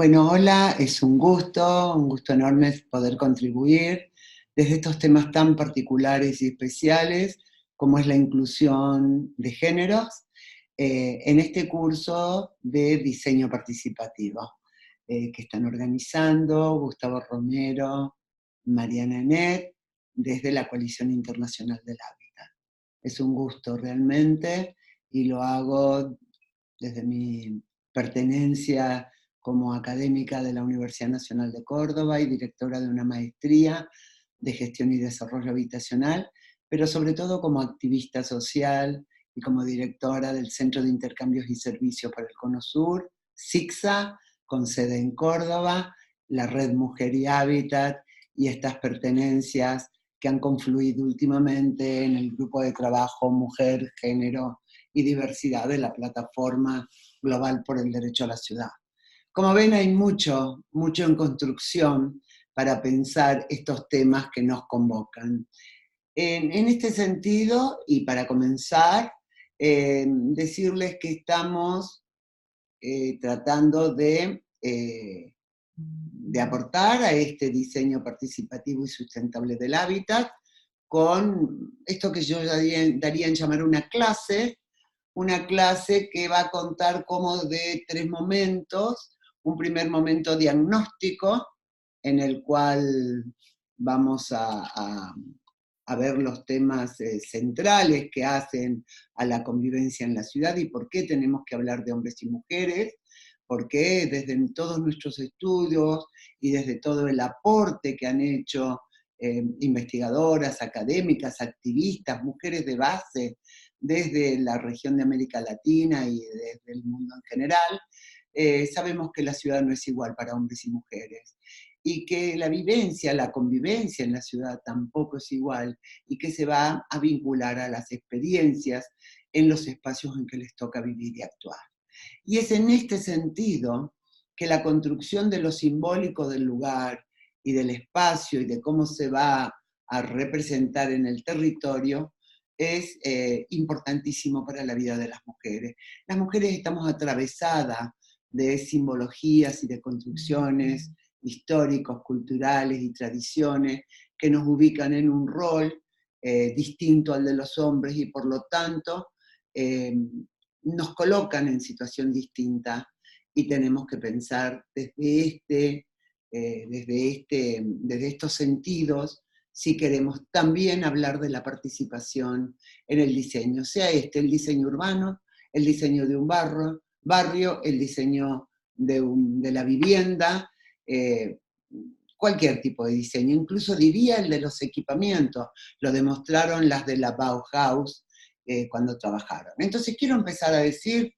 Bueno, hola, es un gusto enorme poder contribuir desde estos temas tan particulares y especiales como es la inclusión de géneros en este curso de diseño participativo que están organizando Gustavo Romero, Mariana Enet, desde la Coalición Internacional del Hábitat. Es un gusto realmente y lo hago desde mi pertenencia como académica de la Universidad Nacional de Córdoba y directora de una maestría de gestión y desarrollo habitacional, pero sobre todo como activista social y como directora del Centro de Intercambios y Servicios para el Cono Sur, CICSA, con sede en Córdoba, la Red Mujer y Hábitat y estas pertenencias que han confluido últimamente en el grupo de trabajo Mujer, Género y Diversidad de la Plataforma Global por el Derecho a la Ciudad. Como ven, hay mucho en construcción para pensar estos temas que nos convocan. En este sentido, y para comenzar, decirles que estamos tratando de aportar a este diseño participativo y sustentable del hábitat con esto que yo daría en llamar una clase que va a contar como de tres momentos. Un primer momento diagnóstico, en el cual vamos a ver los temas centrales que hacen a la convivencia en la ciudad y por qué tenemos que hablar de hombres y mujeres, porque desde todos nuestros estudios y desde todo el aporte que han hecho investigadoras, académicas, activistas, mujeres de base, desde la región de América Latina y desde el mundo en general, sabemos que la ciudad no es igual para hombres y mujeres, y que la vivencia, la convivencia en la ciudad tampoco es igual, y que se va a vincular a las experiencias en los espacios en que les toca vivir y actuar. Y es en este sentido que la construcción de lo simbólico del lugar y del espacio y de cómo se va a representar en el territorio es importantísimo para la vida de las mujeres. Las mujeres estamos atravesadas de simbologías y de construcciones históricos, culturales y tradiciones que nos ubican en un rol distinto al de los hombres y por lo tanto nos colocan en situación distinta y tenemos que pensar desde estos sentidos si queremos también hablar de la participación en el diseño, sea el diseño urbano, el diseño de un barrio, el diseño de la vivienda, cualquier tipo de diseño, incluso diría el de los equipamientos, lo demostraron las de la Bauhaus cuando trabajaron. Entonces quiero empezar a decir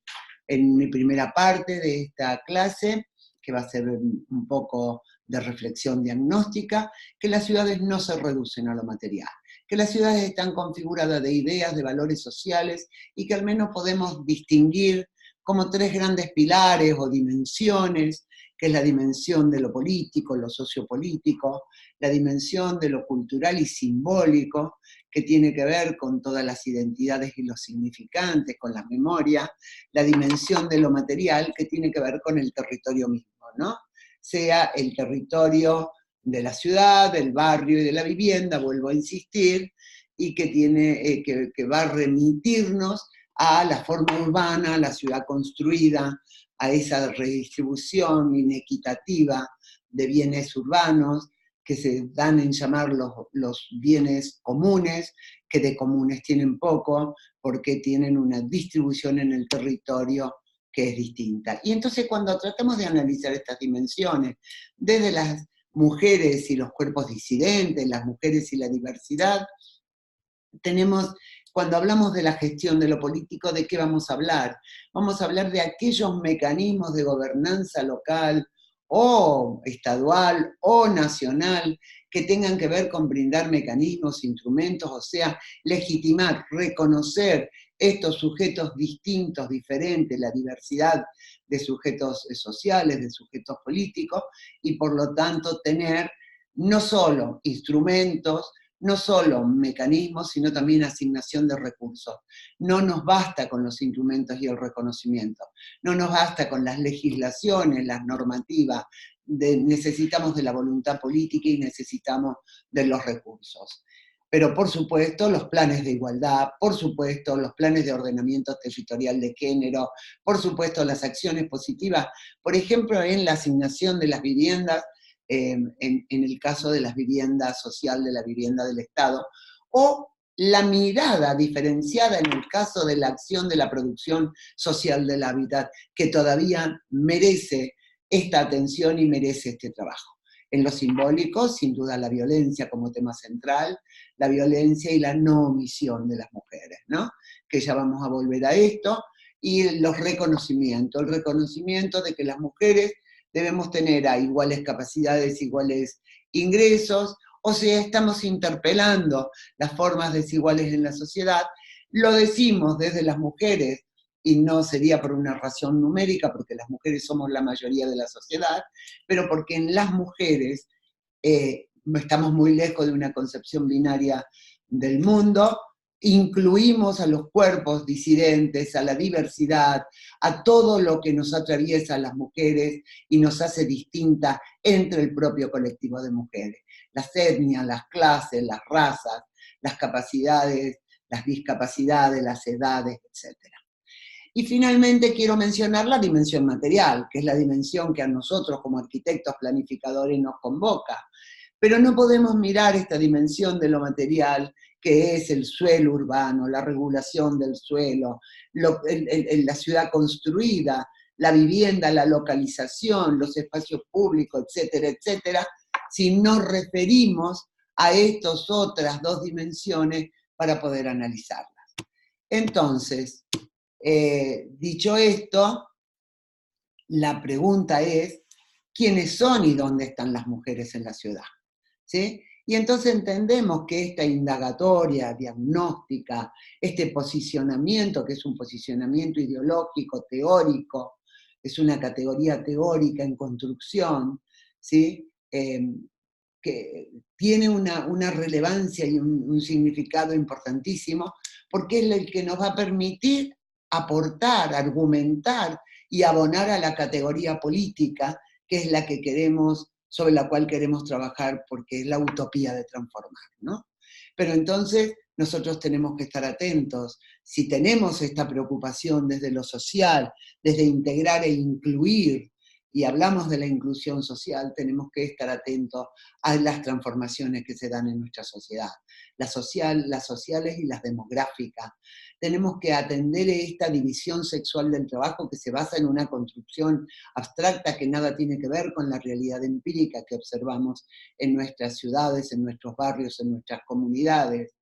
en mi primera parte de esta clase, que va a ser un poco de reflexión diagnóstica, que las ciudades no se reducen a lo material, que las ciudades están configuradas de ideas, de valores sociales, y que al menos podemos distinguir como tres grandes pilares o dimensiones, que es la dimensión de lo político, lo sociopolítico, la dimensión de lo cultural y simbólico, que tiene que ver con todas las identidades y los significantes, con la memoria, la dimensión de lo material, que tiene que ver con el territorio mismo, ¿no? Sea el territorio de la ciudad, del barrio y de la vivienda, vuelvo a insistir, y que va a remitirnos a la forma urbana, a la ciudad construida, a esa redistribución inequitativa de bienes urbanos que se dan en llamar los bienes comunes, que de comunes tienen poco, porque tienen una distribución en el territorio que es distinta. Y entonces cuando tratamos de analizar estas dimensiones, desde las mujeres y los cuerpos disidentes, las mujeres y la diversidad, cuando hablamos de la gestión de lo político, ¿de qué vamos a hablar? Vamos a hablar de aquellos mecanismos de gobernanza local o estadual o nacional que tengan que ver con brindar mecanismos, instrumentos, o sea, legitimar, reconocer estos sujetos distintos, diferentes, la diversidad de sujetos sociales, de sujetos políticos, y por lo tanto tener no solo instrumentos, no solo mecanismos, sino también asignación de recursos. No nos basta con los instrumentos y el reconocimiento, no nos basta con las legislaciones, las normativas, necesitamos de la voluntad política y necesitamos de los recursos. Pero por supuesto los planes de igualdad, por supuesto los planes de ordenamiento territorial de género, por supuesto las acciones positivas, por ejemplo en la asignación de las viviendas, en el caso de las viviendas social, de la vivienda del Estado, o la mirada diferenciada en el caso de la acción de la producción social del hábitat, que todavía merece esta atención y merece este trabajo. En lo simbólico, sin duda la violencia como tema central, la violencia y la no omisión de las mujeres, ¿no? Que ya vamos a volver a esto, y los reconocimientos, el reconocimiento de que las mujeres debemos tener a iguales capacidades, iguales ingresos, o sea, estamos interpelando las formas desiguales en la sociedad, lo decimos desde las mujeres, y no sería por una razón numérica, porque las mujeres somos la mayoría de la sociedad, pero porque en las mujeres estamos muy lejos de una concepción binaria del mundo, incluimos a los cuerpos disidentes, a la diversidad, a todo lo que nos atraviesa a las mujeres y nos hace distintas entre el propio colectivo de mujeres. Las etnias, las clases, las razas, las capacidades, las discapacidades, las edades, etc. Y finalmente quiero mencionar la dimensión material, que es la dimensión que a nosotros como arquitectos planificadores nos convoca. Pero no podemos mirar esta dimensión de lo material, que es el suelo urbano, la regulación del suelo, la ciudad construida, la vivienda, la localización, los espacios públicos, etcétera, etcétera, si nos referimos a estas otras dos dimensiones para poder analizarlas. Entonces, dicho esto, la pregunta es, ¿quiénes son y dónde están las mujeres en la ciudad? ¿Sí? Y entonces entendemos que esta indagatoria, diagnóstica, este posicionamiento, que es un posicionamiento ideológico, teórico, es una categoría teórica en construcción, ¿sí? Que tiene una relevancia y un significado importantísimo, porque es el que nos va a permitir aportar, argumentar y abonar a la categoría política, que es la que queremos, sobre la cual queremos trabajar, porque es la utopía de transformar, ¿no? Pero entonces nosotros tenemos que estar atentos. Si tenemos esta preocupación desde lo social, desde integrar e incluir, y hablamos de la inclusión social, tenemos que estar atentos a las transformaciones que se dan en nuestra sociedad, las sociales y las demográficas. Tenemos que atender esta división sexual del trabajo que se basa en una construcción abstracta que nada tiene que ver con la realidad empírica que observamos en nuestras ciudades, en nuestros barrios, en nuestras comunidades,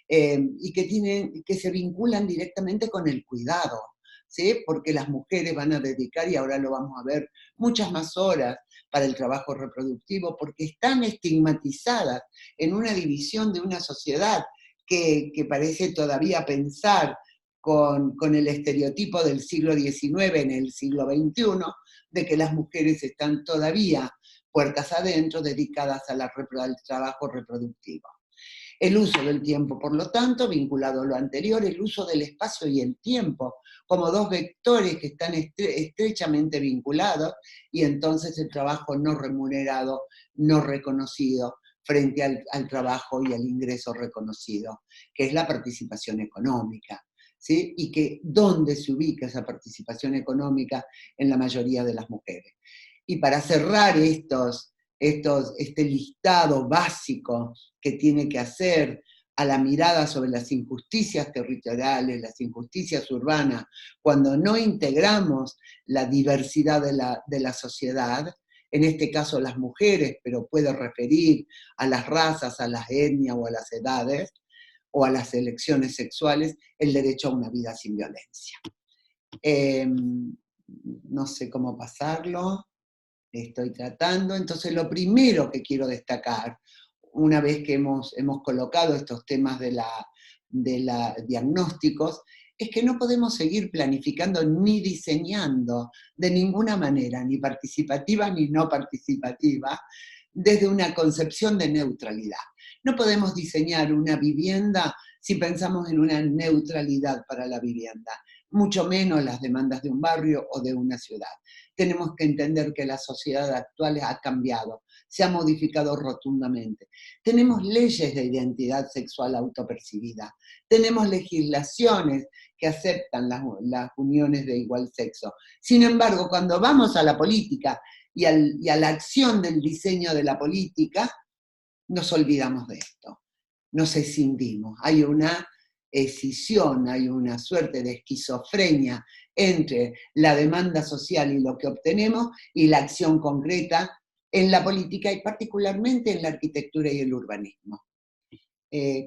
y que se vinculan directamente con el cuidado, ¿sí? Porque las mujeres van a dedicar, y ahora lo vamos a ver, muchas más horas para el trabajo reproductivo, porque están estigmatizadas en una división de una sociedad que parece todavía pensar con el estereotipo del siglo XIX en el siglo XXI, de que las mujeres están todavía puertas adentro dedicadas al trabajo reproductivo. El uso del tiempo, por lo tanto, vinculado a lo anterior, el uso del espacio y el tiempo, como dos vectores que están estrechamente vinculados, y entonces el trabajo no remunerado, no reconocido, frente al trabajo y al ingreso reconocido, que es la participación económica, ¿sí? Y que dónde se ubica esa participación económica en la mayoría de las mujeres. Y para cerrar este listado básico que tiene que hacer a la mirada sobre las injusticias territoriales, las injusticias urbanas, cuando no integramos la diversidad de la sociedad, en este caso las mujeres, pero puede referir a las razas, a las etnias o a las edades, o a las elecciones sexuales, el derecho a una vida sin violencia. No sé cómo pasarlo, estoy tratando. Entonces lo primero que quiero destacar, una vez que hemos colocado estos temas de la diagnósticos, es que no podemos seguir planificando ni diseñando de ninguna manera, ni participativa ni no participativa, desde una concepción de neutralidad. No podemos diseñar una vivienda si pensamos en una neutralidad para la vivienda, mucho menos las demandas de un barrio o de una ciudad. Tenemos que entender que la sociedad actual ha cambiado, se ha modificado rotundamente. Tenemos leyes de identidad sexual autopercibida, tenemos legislaciones que aceptan las uniones de igual sexo. Sin embargo, cuando vamos a la política y a la acción del diseño de la política, nos olvidamos de esto, nos escindimos. Hay una escisión, hay una suerte de esquizofrenia entre la demanda social y lo que obtenemos y la acción concreta en la política y particularmente en la arquitectura y el urbanismo.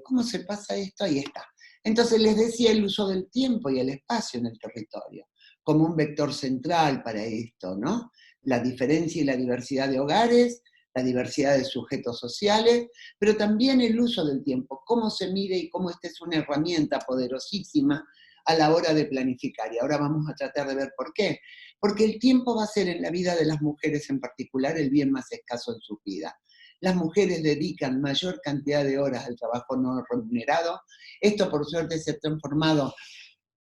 ¿Cómo se pasa esto? Ahí está. Entonces les decía el uso del tiempo y el espacio en el territorio, como un vector central para esto, ¿no? La diferencia y la diversidad de hogares, la diversidad de sujetos sociales, pero también el uso del tiempo, cómo se mide y cómo esta es una herramienta poderosísima a la hora de planificar. Y ahora vamos a tratar de ver por qué. Porque el tiempo va a ser en la vida de las mujeres en particular el bien más escaso en su vida. Las mujeres dedican mayor cantidad de horas al trabajo no remunerado. Esto, por suerte, se ha transformado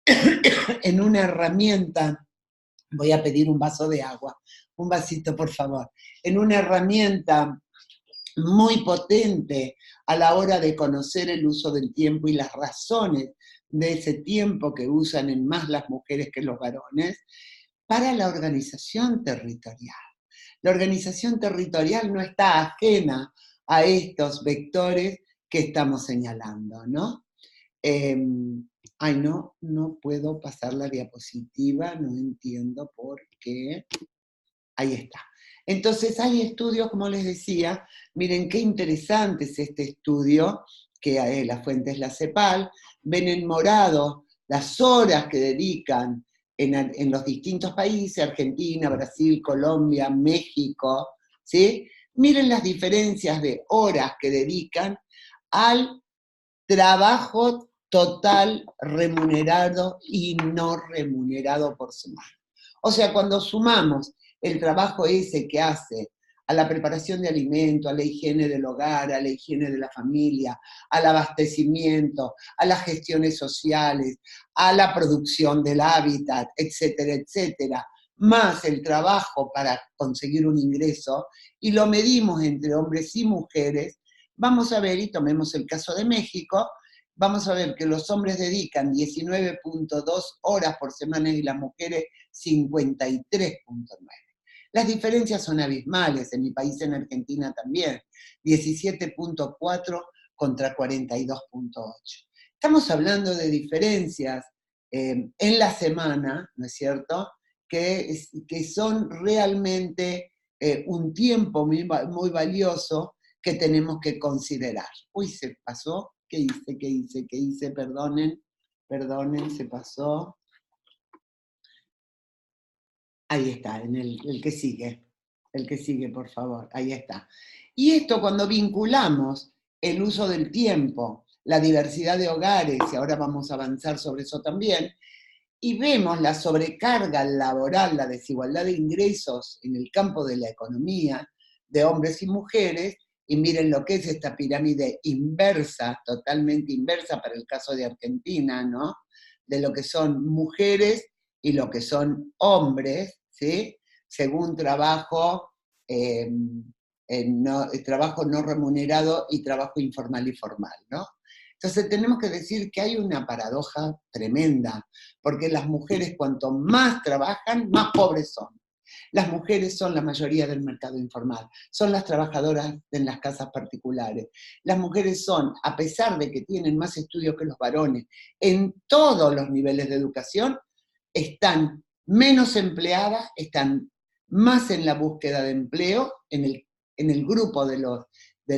en una herramienta. Voy a pedir un vaso de agua, un vasito, por favor. En una herramienta muy potente a la hora de conocer el uso del tiempo y las razones de ese tiempo que usan en más las mujeres que los varones, para la organización territorial. La organización territorial no está ajena a estos vectores que estamos señalando, ¿no? Ay, no puedo pasar la diapositiva, no entiendo por qué. Ahí está. Entonces hay estudios, como les decía, miren qué interesante es este estudio, que la fuente es la CEPAL, ven en morado las horas que dedican en los distintos países, Argentina, Brasil, Colombia, México, ¿sí? Miren las diferencias de horas que dedican al trabajo total remunerado y no remunerado por semana. O sea, cuando sumamos el trabajo ese que hace a la preparación de alimentos, a la higiene del hogar, a la higiene de la familia, al abastecimiento, a las gestiones sociales, a la producción del hábitat, etcétera, etcétera, más el trabajo para conseguir un ingreso, y lo medimos entre hombres y mujeres, vamos a ver, y tomemos el caso de México, vamos a ver que los hombres dedican 19.2 horas por semana y las mujeres 53.9. Las diferencias son abismales, en mi país, en Argentina también, 17.4 contra 42.8. Estamos hablando de diferencias en la semana, ¿no es cierto?, que son realmente un tiempo muy valioso que tenemos que considerar. Uy, se pasó. ¿Qué hice? Perdonen, se pasó. Ahí está, en el que sigue, por favor, ahí está. Y esto cuando vinculamos el uso del tiempo, la diversidad de hogares, y ahora vamos a avanzar sobre eso también, y vemos la sobrecarga laboral, la desigualdad de ingresos en el campo de la economía de hombres y mujeres, y miren lo que es esta pirámide inversa, totalmente inversa para el caso de Argentina, ¿no? De lo que son mujeres y lo que son hombres, ¿sí? Según trabajo, trabajo no remunerado y trabajo informal y formal, ¿no? Entonces tenemos que decir que hay una paradoja tremenda, porque las mujeres cuanto más trabajan, más pobres son. Las mujeres son la mayoría del mercado informal, son las trabajadoras en las casas particulares. Las mujeres son, a pesar de que tienen más estudios que los varones, en todos los niveles de educación, están menos empleadas, están más en la búsqueda de empleo, en el grupo de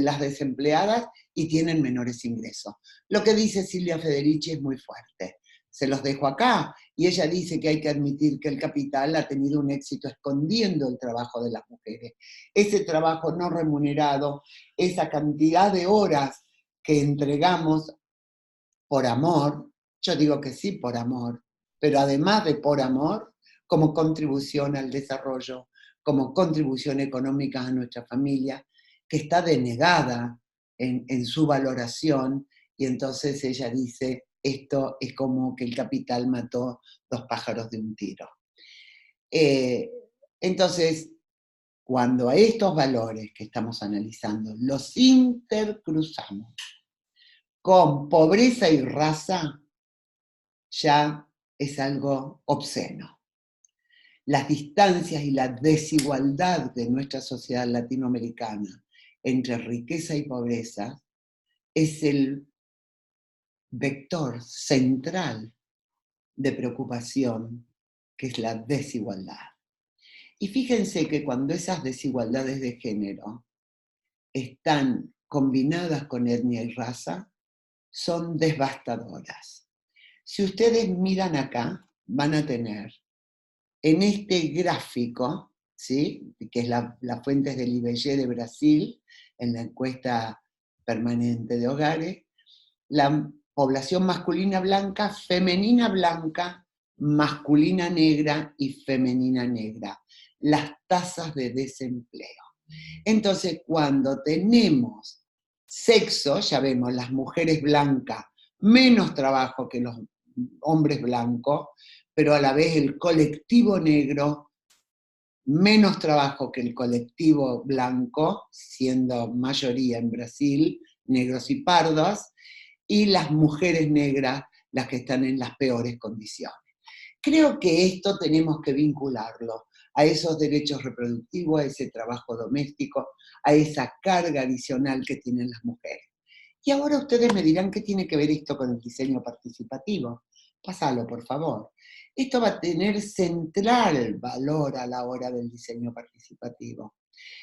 las desempleadas, y tienen menores ingresos. Lo que dice Silvia Federici es muy fuerte. Se los dejo acá, y ella dice que hay que admitir que el capital ha tenido un éxito escondiendo el trabajo de las mujeres. Ese trabajo no remunerado, esa cantidad de horas que entregamos por amor, yo digo que sí por amor, pero además de por amor, como contribución al desarrollo, como contribución económica a nuestra familia, que está denegada en su valoración, y entonces ella dice, esto es como que el capital mató dos pájaros de un tiro. Entonces, cuando a estos valores que estamos analizando los intercruzamos con pobreza y raza, ya es algo obsceno. Las distancias y la desigualdad de nuestra sociedad latinoamericana entre riqueza y pobreza es el vector central de preocupación, que es la desigualdad. Y fíjense que cuando esas desigualdades de género están combinadas con etnia y raza, son devastadoras. Si ustedes miran acá, van a tener en este gráfico, ¿sí?, que es la fuente del IBGE de Brasil, en la encuesta permanente de hogares, la población masculina blanca, femenina blanca, masculina negra y femenina negra, las tasas de desempleo. Entonces, cuando tenemos sexo, ya vemos, las mujeres blancas, menos trabajo que los hombres blancos, pero a la vez el colectivo negro, menos trabajo que el colectivo blanco, siendo mayoría en Brasil, negros y pardos, y las mujeres negras las que están en las peores condiciones. Creo que esto tenemos que vincularlo a esos derechos reproductivos, a ese trabajo doméstico, a esa carga adicional que tienen las mujeres. Y ahora ustedes me dirán qué tiene que ver esto con el diseño participativo. Pásalo, por favor. Esto va a tener central valor a la hora del diseño participativo.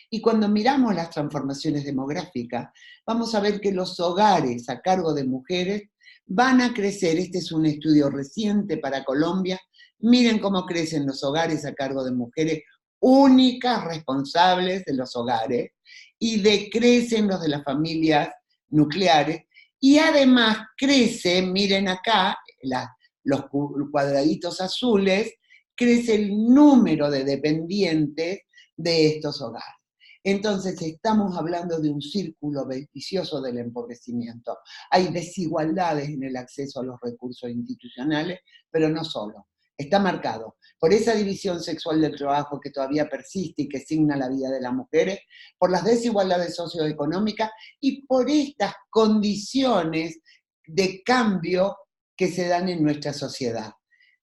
Y cuando miramos las transformaciones demográficas, vamos a ver que los hogares a cargo de mujeres van a crecer. Este es un estudio reciente para Colombia. Miren cómo crecen los hogares a cargo de mujeres únicas responsables de los hogares, y decrecen los de las familias nucleares, y además crece, miren acá, los cuadraditos azules, crece el número de dependientes de estos hogares. Entonces estamos hablando de un círculo vicioso del empobrecimiento. Hay desigualdades en el acceso a los recursos institucionales, pero no solo. Está marcado por esa división sexual del trabajo que todavía persiste y que signa la vida de las mujeres, por las desigualdades socioeconómicas y por estas condiciones de cambio que se dan en nuestra sociedad.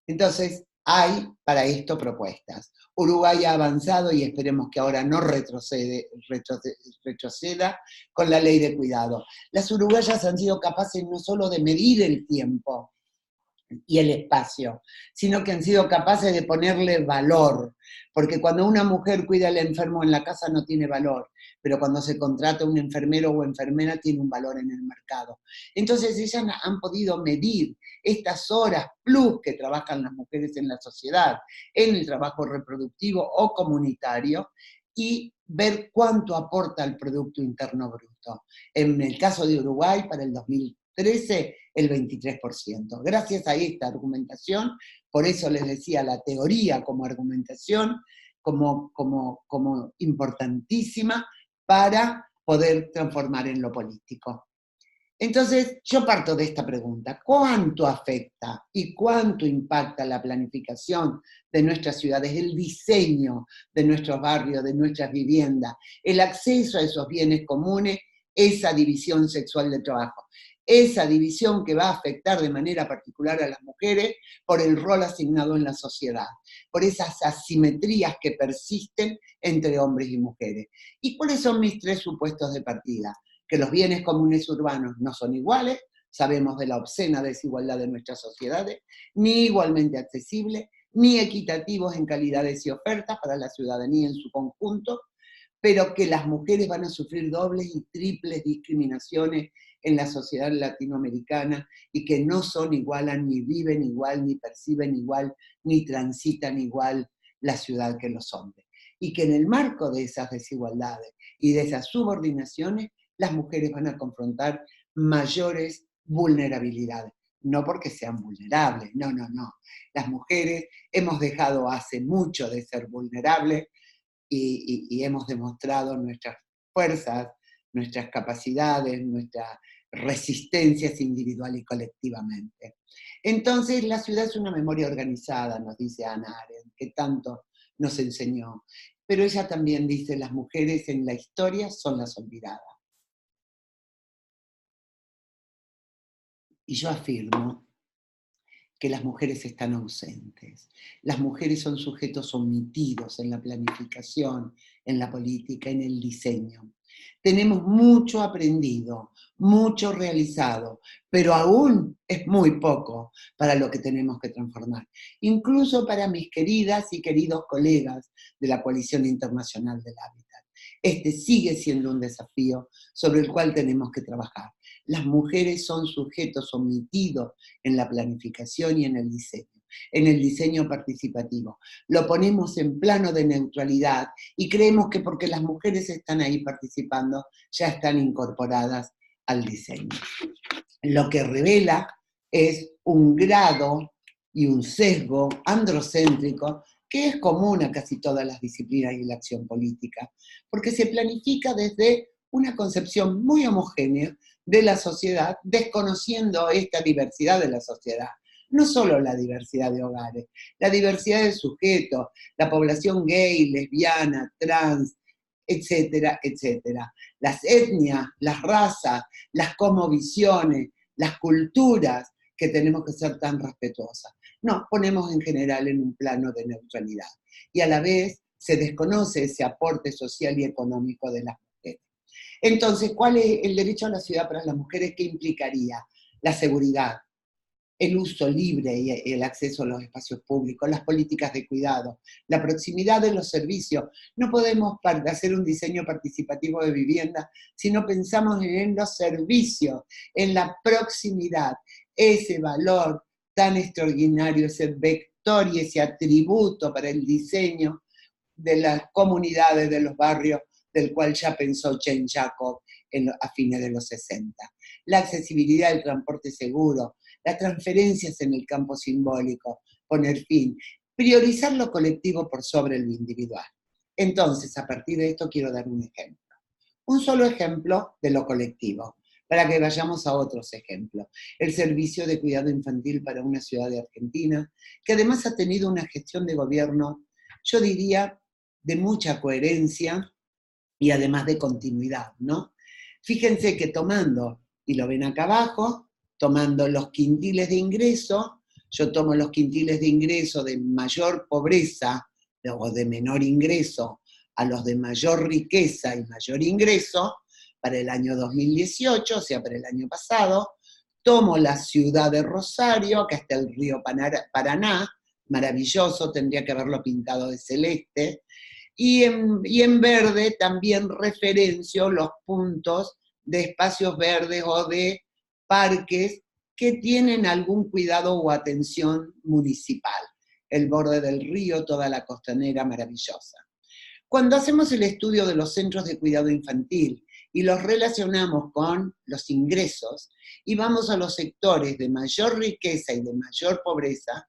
Entonces, hay para esto propuestas. Uruguay ha avanzado y esperemos que ahora no retroceda con la ley de cuidado. Las uruguayas han sido capaces no solo de medir el tiempo y el espacio, sino que han sido capaces de ponerle valor, porque cuando una mujer cuida al enfermo en la casa no tiene valor, pero cuando se contrata un enfermero o enfermera tiene un valor en el mercado. Entonces ellas han podido medir estas horas plus que trabajan las mujeres en la sociedad, en el trabajo reproductivo o comunitario, y ver cuánto aporta al Producto Interno Bruto. En el caso de Uruguay, para el 2013, el 23%. Gracias a esta argumentación, por eso les decía la teoría como argumentación, como importantísima para poder transformar en lo político. Entonces, yo parto de esta pregunta: ¿cuánto afecta y cuánto impacta la planificación de nuestras ciudades, el diseño de nuestros barrios, de nuestras viviendas, el acceso a esos bienes comunes, esa división sexual de trabajo? Esa división que va a afectar de manera particular a las mujeres por el rol asignado en la sociedad, por esas asimetrías que persisten entre hombres y mujeres. ¿Y cuáles son mis tres supuestos de partida? Que los bienes comunes urbanos no son iguales, sabemos de la obscena desigualdad de nuestras sociedades, ni igualmente accesibles, ni equitativos en calidades y ofertas para la ciudadanía en su conjunto, pero que las mujeres van a sufrir dobles y triples discriminaciones en la sociedad latinoamericana y que no son iguales, ni viven igual, ni perciben igual, ni transitan igual la ciudad que los hombres. Y que en el marco de esas desigualdades y de esas subordinaciones, las mujeres van a confrontar mayores vulnerabilidades. No porque sean vulnerables, no, no, no. Las mujeres hemos dejado hace mucho de ser vulnerables y hemos demostrado nuestras fuerzas, nuestras capacidades, nuestras resistencias individual y colectivamente. Entonces, la ciudad es una memoria organizada, nos dice Hannah Arendt, que tanto nos enseñó. Pero ella también dice, las mujeres en la historia son las olvidadas. Y yo afirmo que las mujeres están ausentes. Las mujeres son sujetos omitidos en la planificación, en la política, en el diseño. Tenemos mucho aprendido, mucho realizado, pero aún es muy poco para lo que tenemos que transformar. Incluso para mis queridas y queridos colegas de la Coalición Internacional del Hábitat. Este sigue siendo un desafío sobre el cual tenemos que trabajar. Las mujeres son sujetos omitidos en la planificación y en el diseño participativo. Lo ponemos en plano de neutralidad y creemos que porque las mujeres están ahí participando, ya están incorporadas al diseño. Lo que revela es un grado y un sesgo androcéntrico que es común a casi todas las disciplinas y la acción política, porque se planifica desde una concepción muy homogénea de la sociedad, desconociendo esta diversidad de la sociedad. No solo la diversidad de hogares, la diversidad de sujetos, la población gay, lesbiana, trans, etcétera, etcétera. Las etnias, las razas, las cosmovisiones, las culturas que tenemos que ser tan respetuosas. No, ponemos en general en un plano de neutralidad. Y a la vez se desconoce ese aporte social y económico de las mujeres. Entonces, ¿cuál es el derecho a la ciudad para las mujeres? ¿Qué implicaría? La seguridad, el uso libre y el acceso a los espacios públicos, las políticas de cuidado, la proximidad de los servicios. No podemos hacer un diseño participativo de vivienda si no pensamos en los servicios, en la proximidad, ese valor tan extraordinario, ese vector y ese atributo para el diseño de las comunidades, de los barrios, del cual ya pensó Jane Jacobs a fines de los 60. La accesibilidad del transporte seguro, las transferencias en el campo simbólico, poner fin, priorizar lo colectivo por sobre lo individual. Entonces, a partir de esto quiero dar un ejemplo. Un solo ejemplo de lo colectivo, para que vayamos a otros ejemplos. El servicio de cuidado infantil para una ciudad de Argentina, que además ha tenido una gestión de gobierno, yo diría, de mucha coherencia y además de continuidad, ¿no? Fíjense que tomando, y lo ven acá abajo, tomando los quintiles de ingreso, yo tomo los quintiles de ingreso de mayor pobreza o de menor ingreso a los de mayor riqueza y mayor ingreso para el año 2018, o sea, para el año pasado, tomo la ciudad de Rosario, acá está el río Paraná, maravilloso, tendría que haberlo pintado de celeste, y en verde también referencio los puntos de espacios verdes o de parques que tienen algún cuidado o atención municipal. El borde del río, toda la costanera maravillosa. Cuando hacemos el estudio de los centros de cuidado infantil y los relacionamos con los ingresos y vamos a los sectores de mayor riqueza y de mayor pobreza,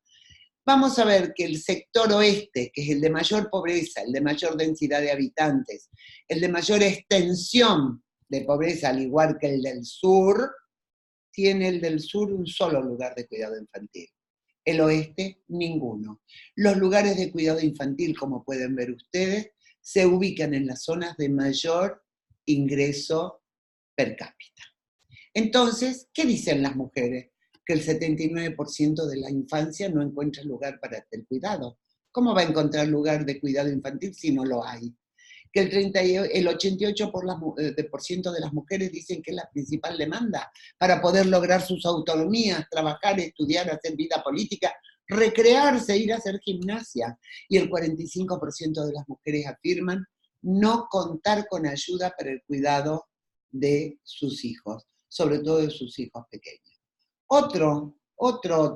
vamos a ver que el sector oeste, que es el de mayor pobreza, el de mayor densidad de habitantes, el de mayor extensión de pobreza, al igual que el del sur, tiene el del sur un solo lugar de cuidado infantil. El oeste, ninguno. Los lugares de cuidado infantil, como pueden ver ustedes, se ubican en las zonas de mayor ingreso per cápita. Entonces, ¿qué dicen las mujeres? Que el 79% de la infancia no encuentra lugar para el cuidado. ¿Cómo va a encontrar lugar de cuidado infantil si no lo hay? Que el 88% de las mujeres dicen que es la principal demanda para poder lograr sus autonomías, trabajar, estudiar, hacer vida política, recrearse, ir a hacer gimnasia. Y el 45% de las mujeres afirman no contar con ayuda para el cuidado de sus hijos, sobre todo de sus hijos pequeños. Otro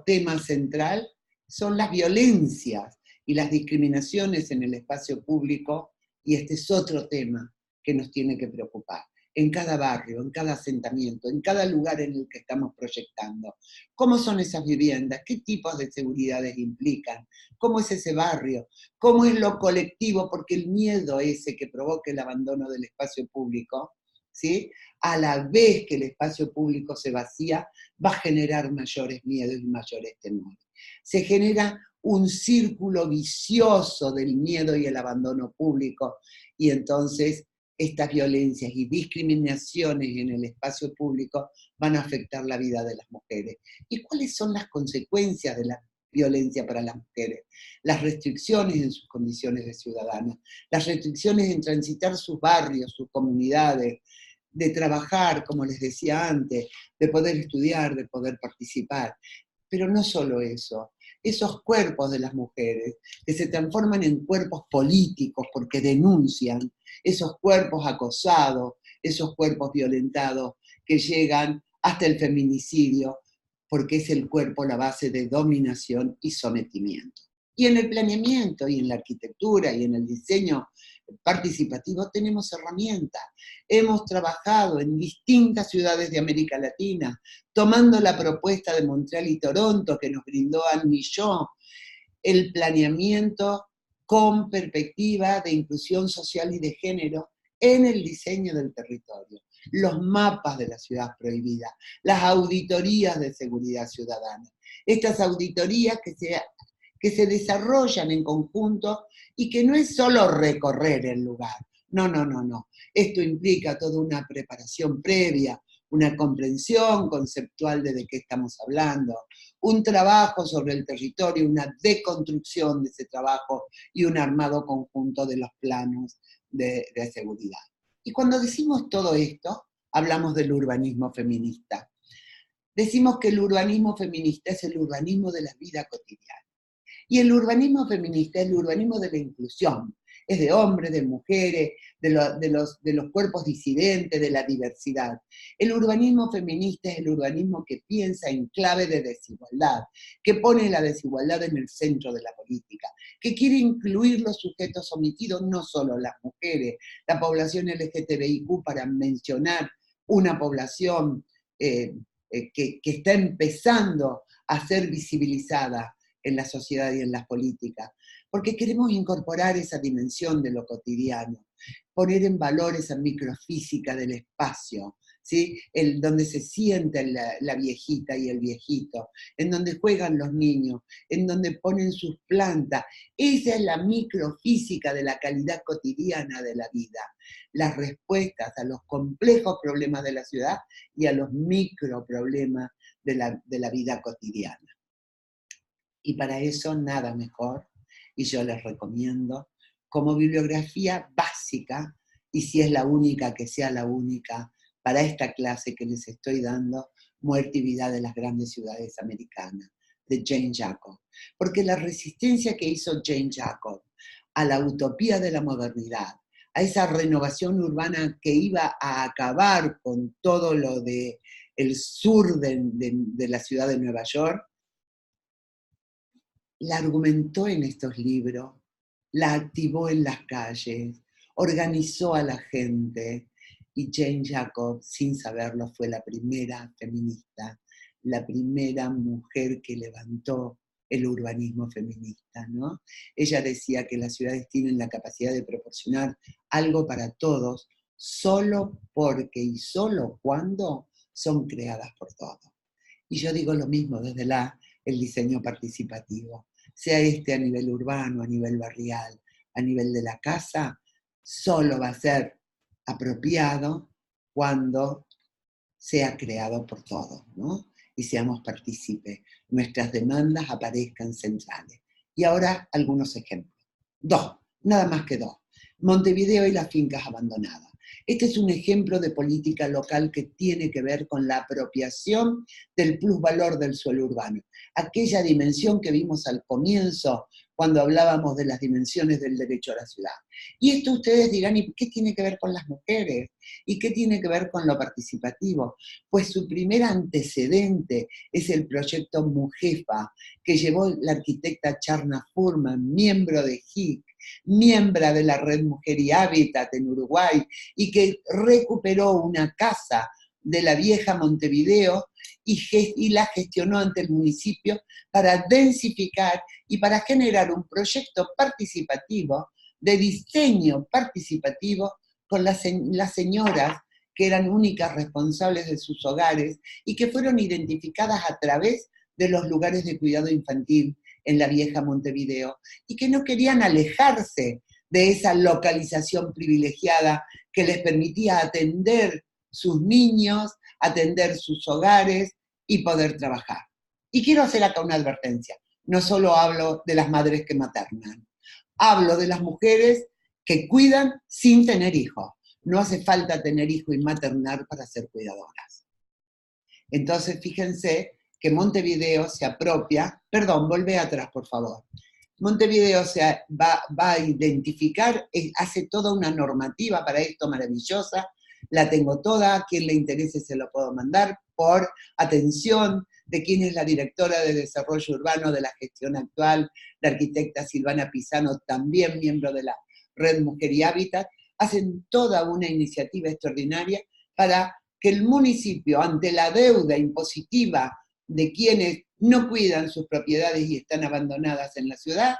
tema central son las violencias y las discriminaciones en el espacio público, y este es otro tema que nos tiene que preocupar. en cada barrio, en cada asentamiento, en cada lugar en el que estamos proyectando. ¿Cómo son esas viviendas? ¿Qué tipos de seguridades implican? ¿Cómo es ese barrio? ¿Cómo es lo colectivo? Porque el miedo ese que provoca el abandono del espacio público, ¿sí? A la vez que el espacio público se vacía, va a generar mayores miedos y mayores temores. Se genera un círculo vicioso del miedo y el abandono público, y entonces estas violencias y discriminaciones en el espacio público van a afectar la vida de las mujeres. ¿Y cuáles son las consecuencias de la violencia para las mujeres? Las restricciones en sus condiciones de ciudadanas, las restricciones en transitar sus barrios, sus comunidades, de trabajar, como les decía antes, de poder estudiar, de poder participar. Pero no solo eso, esos cuerpos de las mujeres que se transforman en cuerpos políticos porque denuncian, esos cuerpos acosados, esos cuerpos violentados que llegan hasta el feminicidio, porque es el cuerpo la base de dominación y sometimiento. Y en el planeamiento, y en la arquitectura, y en el diseño participativo tenemos herramientas. Hemos trabajado en distintas ciudades de América Latina, tomando la propuesta de Montreal y Toronto que nos brindó Anne Millot, el planeamiento con perspectiva de inclusión social y de género en el diseño del territorio, los mapas de la ciudad prohibida, las auditorías de seguridad ciudadana. Estas auditorías que se desarrollan en conjunto y que no es solo recorrer el lugar. No, no, no, no. Esto implica toda una preparación previa, una comprensión conceptual de qué estamos hablando, un trabajo sobre el territorio, una deconstrucción de ese trabajo y un armado conjunto de los planos de seguridad. Y cuando decimos todo esto, hablamos del urbanismo feminista. Decimos que el urbanismo feminista es el urbanismo de la vida cotidiana. Y el urbanismo feminista es el urbanismo de la inclusión, es de hombres, de mujeres, de los cuerpos disidentes, de la diversidad. El urbanismo feminista es el urbanismo que piensa en clave de desigualdad, que pone la desigualdad en el centro de la política, que quiere incluir los sujetos omitidos, no solo las mujeres, la población LGTBIQ, para mencionar una población que está empezando a ser visibilizada en la sociedad y en las políticas, porque queremos incorporar esa dimensión de lo cotidiano, poner en valor esa microfísica del espacio, ¿sí? Donde se sienten la viejita y el viejito, en donde juegan los niños, en donde ponen sus plantas. Esa es la microfísica de la calidad cotidiana de la vida, las respuestas a los complejos problemas de la ciudad y a los microproblemas de la vida cotidiana. Y para eso nada mejor, y yo les recomiendo, como bibliografía básica, y si es la única, que sea la única, para esta clase que les estoy dando, Muerte y vida de las grandes ciudades americanas, de Jane Jacob. Porque la resistencia que hizo Jane Jacob a la utopía de la modernidad, a esa renovación urbana que iba a acabar con todo lo del sur de la ciudad de Nueva York, la argumentó en estos libros, la activó en las calles, organizó a la gente, y Jane Jacob, sin saberlo, fue la primera feminista, la primera mujer que levantó el urbanismo feminista, ¿no? Ella decía que las ciudades tienen la capacidad de proporcionar algo para todos, solo porque y solo cuando son creadas por todos. Y yo digo lo mismo desde el diseño participativo, sea este a nivel urbano, a nivel barrial, a nivel de la casa, solo va a ser apropiado cuando sea creado por todos, ¿no? Y seamos partícipes, nuestras demandas aparezcan centrales. Y ahora algunos ejemplos. Dos, nada más que dos. Montevideo y las fincas abandonadas. Este es un ejemplo de política local que tiene que ver con la apropiación del plusvalor del suelo urbano. Aquella dimensión que vimos al comienzo cuando hablábamos de las dimensiones del derecho a la ciudad. Y esto ustedes dirán, ¿y qué tiene que ver con las mujeres? ¿Y qué tiene que ver con lo participativo? Pues su primer antecedente es el proyecto Mujefa, que llevó la arquitecta Charna Furman, miembro de HIC, miembro de la Red Mujer y Hábitat en Uruguay, y que recuperó una casa de la vieja Montevideo y la gestionó ante el municipio para densificar y para generar un proyecto participativo, de diseño participativo, con las señoras que eran únicas responsables de sus hogares y que fueron identificadas a través de los lugares de cuidado infantil en la vieja Montevideo, y que no querían alejarse de esa localización privilegiada que les permitía atender sus niños, atender sus hogares y poder trabajar. Y quiero hacer acá una advertencia. No solo hablo de las madres que maternan, hablo de las mujeres que cuidan sin tener hijos. No hace falta tener hijos y maternar para ser cuidadoras. Entonces, fíjense que Montevideo se apropia, perdón, volvé atrás, por favor. Montevideo va a identificar, hace toda una normativa para esto maravillosa, la tengo toda, a quien le interese se lo puedo mandar, por atención de quién es la directora de Desarrollo Urbano de la gestión actual, la arquitecta Silvana Pisano, también miembro de la Red Mujer y Hábitat, hacen toda una iniciativa extraordinaria para que el municipio, ante la deuda impositiva de quienes no cuidan sus propiedades y están abandonadas en la ciudad,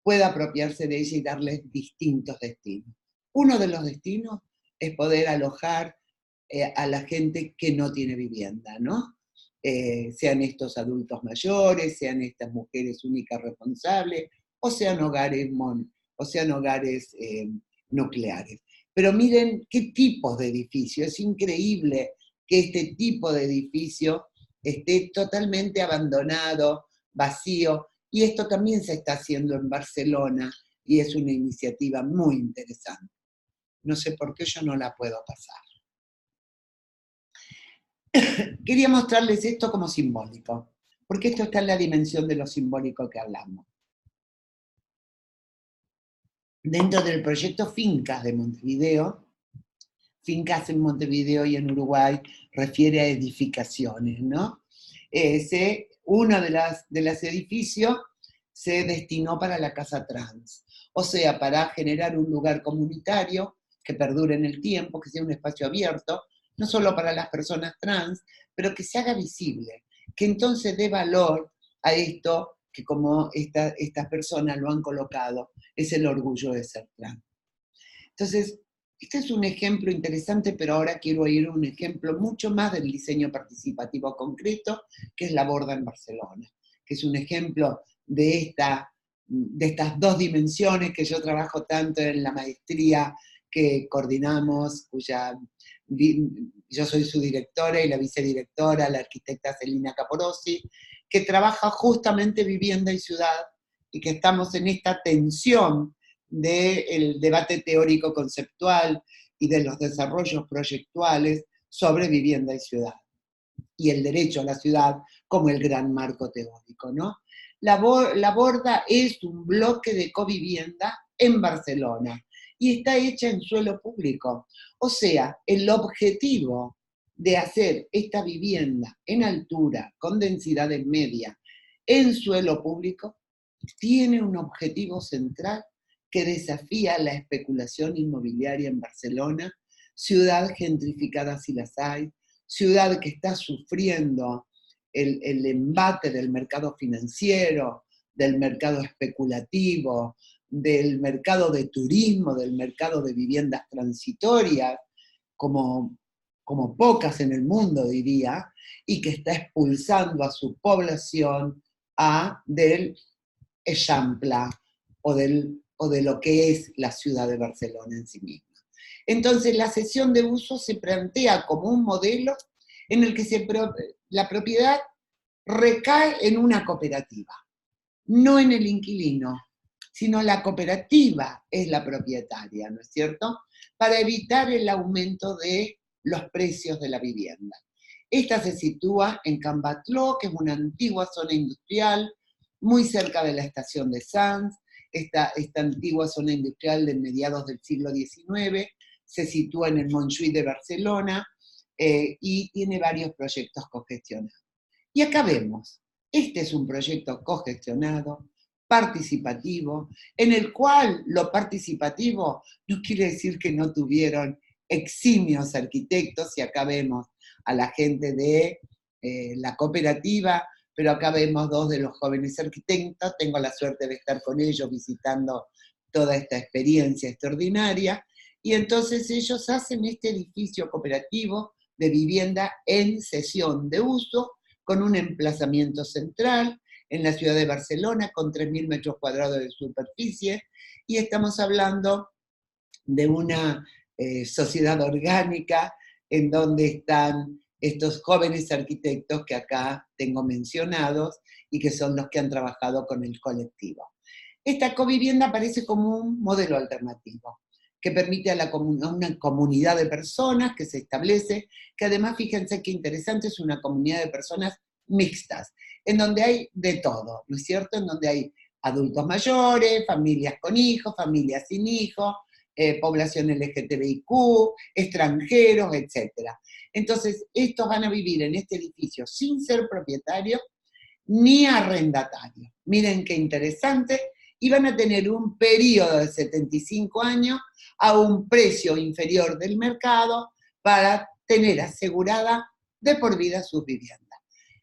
pueda apropiarse de ella y darles distintos destinos. Uno de los destinos es poder alojar a la gente que no tiene vivienda, ¿no? Sean estos adultos mayores, sean estas mujeres únicas responsables, o sean hogares, nucleares. Pero miren qué tipos de edificios. Es increíble que este tipo de edificio esté totalmente abandonado, vacío, y esto también se está haciendo en Barcelona, y es una iniciativa muy interesante. No sé por qué yo no la puedo pasar. Quería mostrarles esto como simbólico, porque esto está en la dimensión de lo simbólico que hablamos. Dentro del proyecto Fincas de Montevideo, Fincas en Montevideo y en Uruguay refiere a edificaciones, ¿no? Uno de los edificios se destinó para la casa trans, o sea, para generar un lugar comunitario que perdure en el tiempo, que sea un espacio abierto, no solo para las personas trans, pero que se haga visible, que entonces dé valor a esto que, como estas personas lo han colocado, es el orgullo de ser trans. Entonces, este es un ejemplo interesante, pero ahora quiero ir a un ejemplo mucho más del diseño participativo concreto, que es la Borda en Barcelona, que es un ejemplo de estas dos dimensiones que yo trabajo tanto en la maestría que coordinamos, yo soy su directora y la vicedirectora, la arquitecta Celina Caporosi, que trabaja justamente vivienda y ciudad, y que estamos en esta tensión del debate teórico conceptual y de los desarrollos proyectuales sobre vivienda y ciudad, y el derecho a la ciudad como el gran marco teórico, ¿no? La Borda es un bloque de covivienda en Barcelona y está hecha en suelo público. O sea, el objetivo de hacer esta vivienda en altura, con densidades media, en suelo público, tiene un objetivo central que desafía la especulación inmobiliaria en Barcelona, ciudad gentrificada si las hay, ciudad que está sufriendo el embate del mercado financiero, del mercado especulativo, del mercado de turismo, del mercado de viviendas transitorias, como pocas en el mundo, diría, y que está expulsando a su población del Eixample o de lo que es la ciudad de Barcelona en sí misma. Entonces, la cesión de uso se plantea como un modelo en el que la propiedad recae en una cooperativa, no en el inquilino, sino la cooperativa es la propietaria, ¿no es cierto?, para evitar el aumento de los precios de la vivienda. Esta se sitúa en Can Batló, que es una antigua zona industrial, muy cerca de la estación de Sants. Esta antigua zona industrial de mediados del siglo XIX se sitúa en el Montjuïc de Barcelona y tiene varios proyectos cogestionados. Y acá vemos, este es un proyecto cogestionado participativo, en el cual lo participativo no quiere decir que no tuvieron eximios arquitectos, y acá vemos a la gente de la cooperativa, pero acá vemos dos de los jóvenes arquitectos, tengo la suerte de estar con ellos visitando toda esta experiencia extraordinaria, y entonces ellos hacen este edificio cooperativo de vivienda en cesión de uso, con un emplazamiento central en la ciudad de Barcelona, con 3.000 metros cuadrados de superficie, y estamos hablando de una sociedad orgánica en donde están estos jóvenes arquitectos que acá tengo mencionados y que son los que han trabajado con el colectivo. Esta covivienda aparece como un modelo alternativo que permite a una comunidad de personas que se establece, que además, fíjense qué interesante, es una comunidad de personas mixtas, en donde hay de todo, ¿no es cierto? En donde hay adultos mayores, familias con hijos, familias sin hijos, población LGTBIQ, extranjeros, etc. Entonces, estos van a vivir en este edificio sin ser propietarios ni arrendatarios. Miren qué interesante, y van a tener un periodo de 75 años a un precio inferior del mercado para tener asegurada de por vida sus viviendas.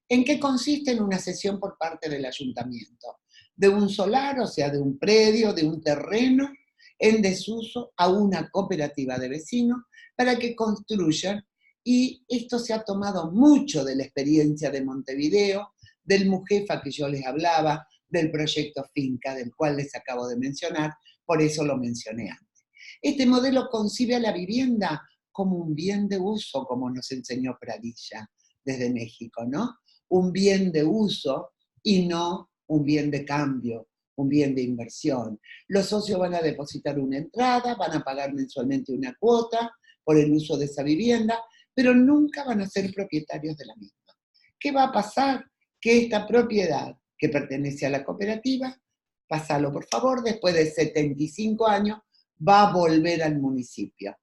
¿En qué consiste? En una cesión por parte del ayuntamiento de un solar, o sea, de un predio, de un terreno en desuso, a una cooperativa de vecinos para que construyan, y esto se ha tomado mucho de la experiencia de Montevideo, del Mujefa que yo les hablaba, del proyecto Finca, del cual les acabo de mencionar, por eso lo mencioné antes. Este modelo concibe a la vivienda como un bien de uso, como nos enseñó Pradilla desde México, ¿no? Un bien de uso y no un bien de cambio, un bien de inversión. Los socios van a depositar una entrada, van a pagar mensualmente una cuota por el uso de esa vivienda, pero nunca van a ser propietarios de la misma. ¿Qué va a pasar? Que esta propiedad que pertenece a la cooperativa, pásalo por favor, después de 75 años, va a volver al municipio.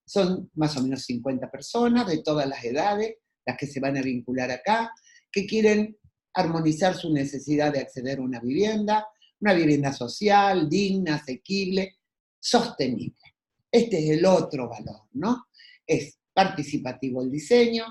Son más o menos 50 personas de todas las edades, las que se van a vincular acá, que quieren armonizar su necesidad de acceder a una vivienda social, digna, asequible, sostenible. Este es el otro valor, ¿no? Es participativo el diseño,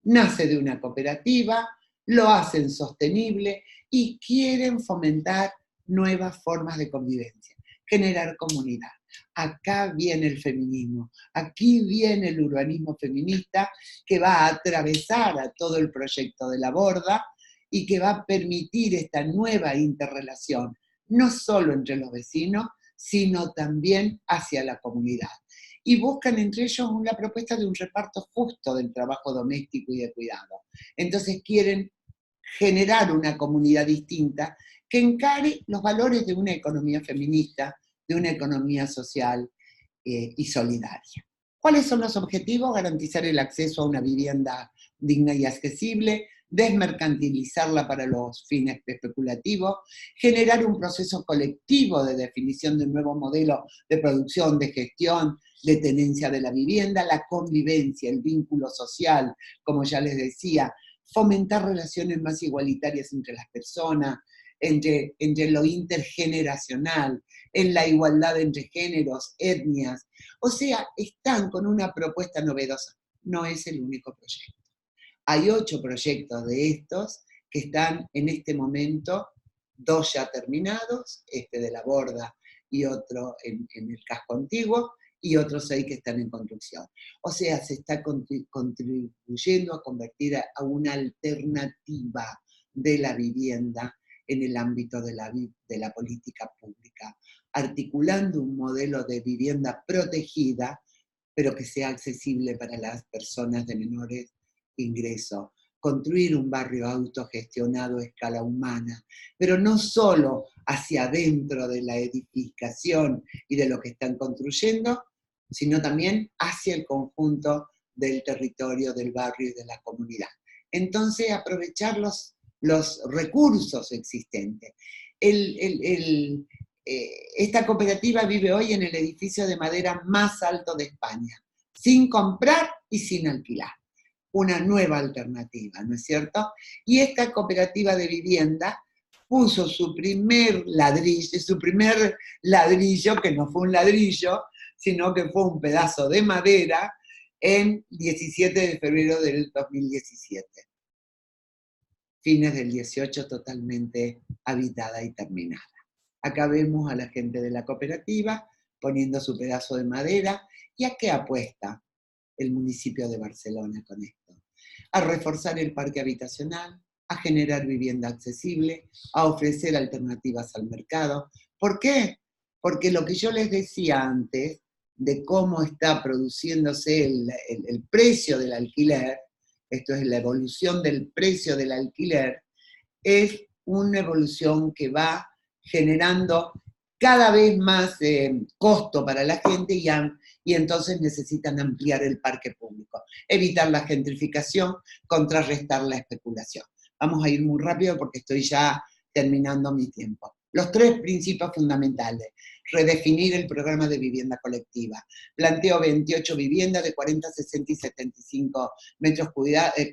nace de una cooperativa, lo hacen sostenible y quieren fomentar nuevas formas de convivencia, generar comunidad. Acá viene el feminismo, aquí viene el urbanismo feminista, que va a atravesar a todo el proyecto de la Borda y que va a permitir esta nueva interrelación, no solo entre los vecinos, sino también hacia la comunidad. Y buscan entre ellos la propuesta de un reparto justo del trabajo doméstico y de cuidado. Entonces quieren generar una comunidad distinta que encare los valores de una economía feminista, de una economía social y solidaria. ¿Cuáles son los objetivos? Garantizar el acceso a una vivienda digna y accesible, desmercantilizarla para los fines especulativos, generar un proceso colectivo de definición de un nuevo modelo de producción, de gestión, de tenencia de la vivienda, la convivencia, el vínculo social, como ya les decía, fomentar relaciones más igualitarias entre las personas, entre lo intergeneracional, en la igualdad entre géneros, etnias. O sea, están con una propuesta novedosa. No es el único proyecto. Hay 8 proyectos de estos que están en este momento, 2 ya terminados, este de la Borda y otro en el casco antiguo, y otros 6 que están en construcción. O sea, se está contribuyendo a convertir a una alternativa de la vivienda en el ámbito de la política pública, articulando un modelo de vivienda protegida, pero que sea accesible para las personas de menores ingresos. Construir un barrio autogestionado a escala humana, pero no solo hacia adentro de la edificación y de lo que están construyendo, sino también hacia el conjunto del territorio, del barrio y de la comunidad. Entonces, aprovechar los recursos existentes. Esta cooperativa vive hoy en el edificio de madera más alto de España, sin comprar y sin alquilar. Una nueva alternativa, ¿no es cierto? Y esta cooperativa de vivienda puso su primer ladrillo, que no fue un ladrillo, sino que fue un pedazo de madera, en 17 de febrero del 2017. Fines del 18 totalmente habitada y terminada. Acá vemos a la gente de la cooperativa poniendo su pedazo de madera. ¿Y a qué apuesta el municipio de Barcelona con esto? A reforzar el parque habitacional, a generar vivienda accesible, a ofrecer alternativas al mercado. ¿Por qué? Porque lo que yo les decía antes, de cómo está produciéndose el precio del alquiler, esto es la evolución del precio del alquiler, es una evolución que va generando cada vez más costo para la gente y entonces necesitan ampliar el parque público, evitar la gentrificación, contrarrestar la especulación. Vamos a ir muy rápido porque estoy ya terminando mi tiempo. Los 3 principios fundamentales: redefinir el programa de vivienda colectiva. Planteo 28 viviendas de 40, 60 y 75 metros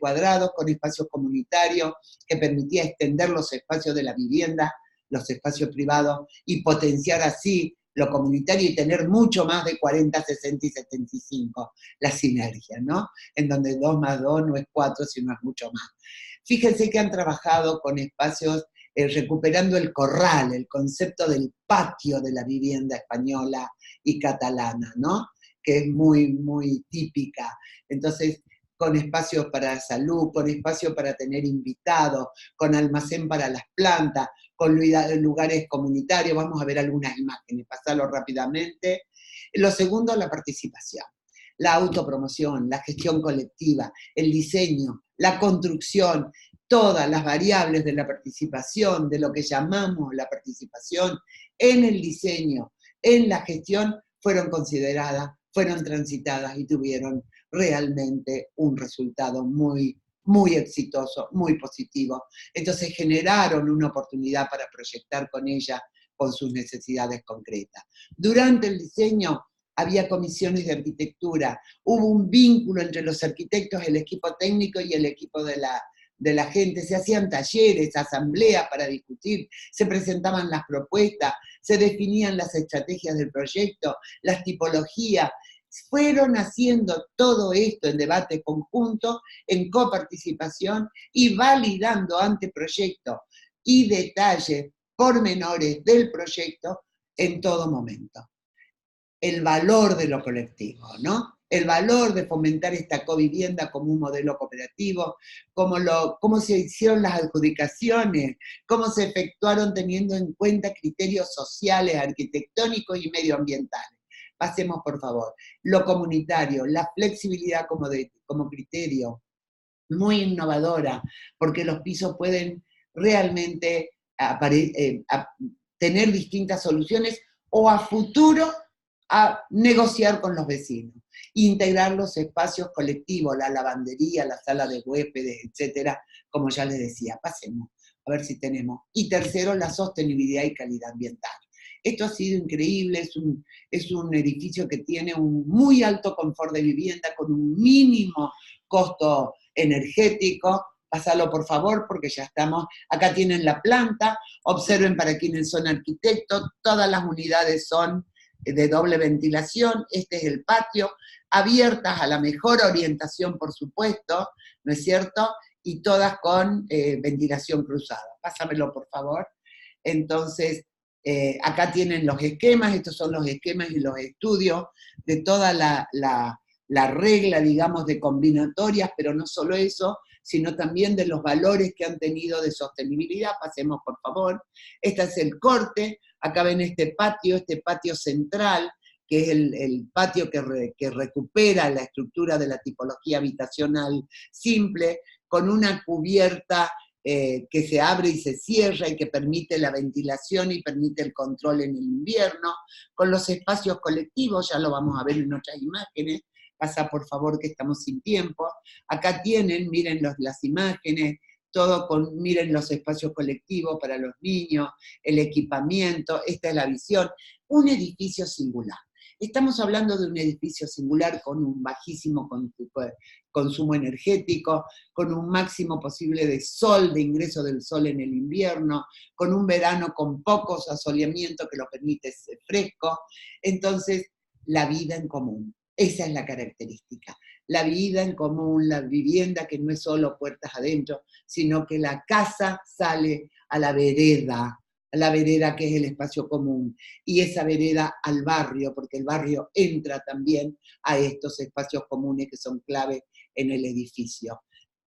cuadrados con espacios comunitarios que permitía extender los espacios de la vivienda, los espacios privados y potenciar así lo comunitario y tener mucho más de 40, 60 y 75, la sinergia, ¿no? En donde 2 más 2 no es 4, sino es mucho más. Fíjense que han trabajado con espacios recuperando el corral, el concepto del patio de la vivienda española y catalana, ¿no? Que es muy, muy típica. Entonces, con espacios para salud, con espacio para tener invitados, con almacén para las plantas, con lugares comunitarios. Vamos a ver algunas imágenes, pasarlo rápidamente. Lo segundo, la participación, la autopromoción, la gestión colectiva, el diseño, la construcción, todas las variables de la participación, de lo que llamamos la participación en el diseño, en la gestión, fueron consideradas, fueron transitadas y tuvieron realmente un resultado muy, muy exitoso, muy positivo. Entonces generaron una oportunidad para proyectar con ella, con sus necesidades concretas. Durante el diseño había comisiones de arquitectura, hubo un vínculo entre los arquitectos, el equipo técnico y el equipo de la gente, se hacían talleres, asambleas para discutir, se presentaban las propuestas, se definían las estrategias del proyecto, las tipologías. Fueron haciendo todo esto en debate conjunto, en coparticipación y validando anteproyectos y detalles pormenores del proyecto en todo momento. El valor de lo colectivo, ¿no? El valor de fomentar esta covivienda como un modelo cooperativo, cómo se hicieron las adjudicaciones, cómo se efectuaron teniendo en cuenta criterios sociales, arquitectónicos y medioambientales. Pasemos, por favor. Lo comunitario, la flexibilidad como criterio, muy innovadora, porque los pisos pueden realmente tener distintas soluciones o a futuro a negociar con los vecinos, integrar los espacios colectivos, la lavandería, la sala de huéspedes, etcétera, como ya les decía. Pasemos a ver si tenemos. Y tercero, la sostenibilidad y calidad ambiental. Esto ha sido increíble, es un edificio que tiene un muy alto confort de vivienda con un mínimo costo energético. Pásalo por favor porque ya estamos, acá tienen la planta, observen para quienes son arquitectos, todas las unidades son de doble ventilación, este es el patio, abiertas a la mejor orientación por supuesto, ¿no es cierto? Y todas con ventilación cruzada. Pásamelo por favor. Entonces, acá tienen los esquemas, estos son los esquemas y los estudios de toda la regla, digamos, de combinatorias, pero no solo eso, sino también de los valores que han tenido de sostenibilidad. Pasemos, por favor. Este es el corte. Acá ven este patio central, que es el patio que recupera la estructura de la tipología habitacional simple, con una cubierta que se abre y se cierra y que permite la ventilación y permite el control en el invierno, con los espacios colectivos, ya lo vamos a ver en otras imágenes. Pasa por favor que estamos sin tiempo. Acá tienen, miren las imágenes, todo miren los espacios colectivos para los niños, el equipamiento, esta es la visión. Un edificio singular. Estamos hablando de un edificio singular con un bajísimo consumo energético, con un máximo posible de sol, de ingreso del sol en el invierno, con un verano con pocos asoleamientos que lo permite ser fresco. Entonces, la vida en común, esa es la característica. La vida en común, la vivienda que no es solo puertas adentro, sino que la casa sale a la vereda que es el espacio común, y esa vereda al barrio, porque el barrio entra también a estos espacios comunes que son clave en el edificio.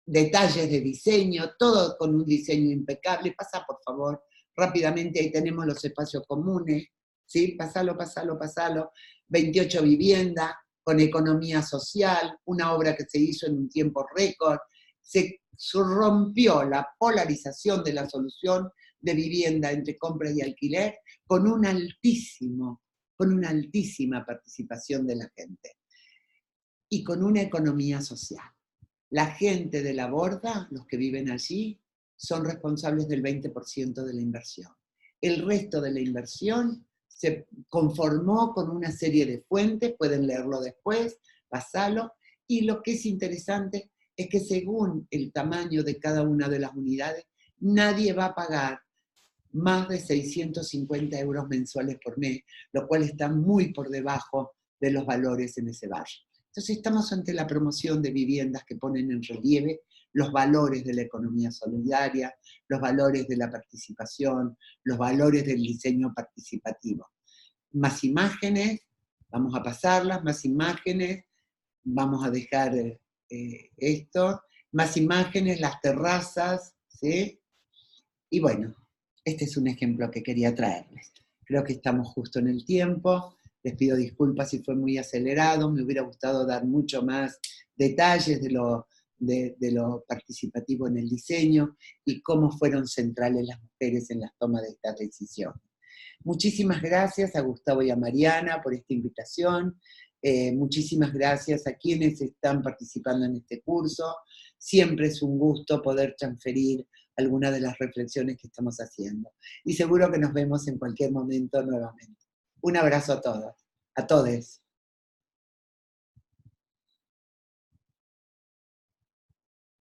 Detalles de diseño, todo con un diseño impecable. Pasa, por favor, rápidamente, ahí tenemos los espacios comunes, ¿sí? Pasalo. 28 viviendas, con economía social, una obra que se hizo en un tiempo récord. Se rompió la polarización de la solución de vivienda entre compra y alquiler con una altísima participación de la gente y con una economía social. La gente de la borda, los que viven allí, son responsables del 20% de la inversión. El resto de la inversión se conformó con una serie de fuentes, pueden leerlo después, pasalo, y lo que es interesante es que según el tamaño de cada una de las unidades, nadie va a pagar más de 650 euros mensuales por mes, lo cual está muy por debajo de los valores en ese barrio. Entonces estamos ante la promoción de viviendas que ponen en relieve los valores de la economía solidaria, los valores de la participación, los valores del diseño participativo. Más imágenes, vamos a pasarlas, más imágenes, vamos a dejar esto, más imágenes, las terrazas, ¿sí? Y bueno, este es un ejemplo que quería traerles. Creo que estamos justo en el tiempo. Les pido disculpas si fue muy acelerado. Me hubiera gustado dar mucho más detalles de lo participativo en el diseño y cómo fueron centrales las mujeres en la toma de esta decisión. Muchísimas gracias a Gustavo y a Mariana por esta invitación. Muchísimas gracias a quienes están participando en este curso. Siempre es un gusto poder transferir algunas de las reflexiones que estamos haciendo. Y seguro que nos vemos en cualquier momento nuevamente. Un abrazo a todas, a todes.